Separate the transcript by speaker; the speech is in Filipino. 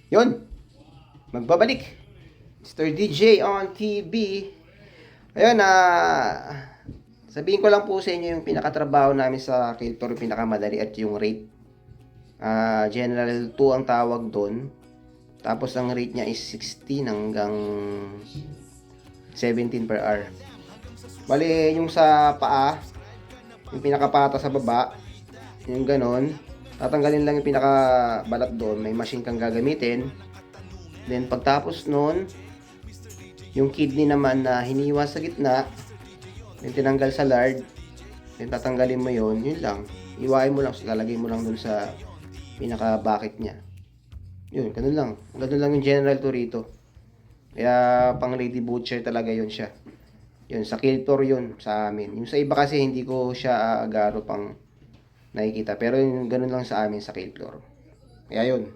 Speaker 1: Yun, magbabalik. Mr. DJ on TV. Ayun, sabihin ko lang po sa inyo yung pinakatrabaho namin sa Kiltor, yung pinakamadali at yung rate. General 2 ang tawag doon. Tapos ang rate niya is 16 hanggang 17 per hour. Bali, yung sa paa, yung pinakapata sa baba, yung ganon, tatanggalin lang yung pinakabalat doon. May machine kang gagamitin. Then pagtapos nun, yung kidney naman na hiniwa sa gitna, yung tinanggal sa lard, then tatanggalin mo yun lang. Iwain mo lang, lalagay mo lang dun sa pinaka-bucket niya. Yun, ganun lang. Ganun lang yung general to rito. Kaya pang lady butcher talaga yun siya. Yun, sa Kiltor yun sa amin. Yung sa iba kasi hindi ko siya agaro pang nakikita. Pero yun, ganun lang sa amin sa Kiltor. Kaya yun.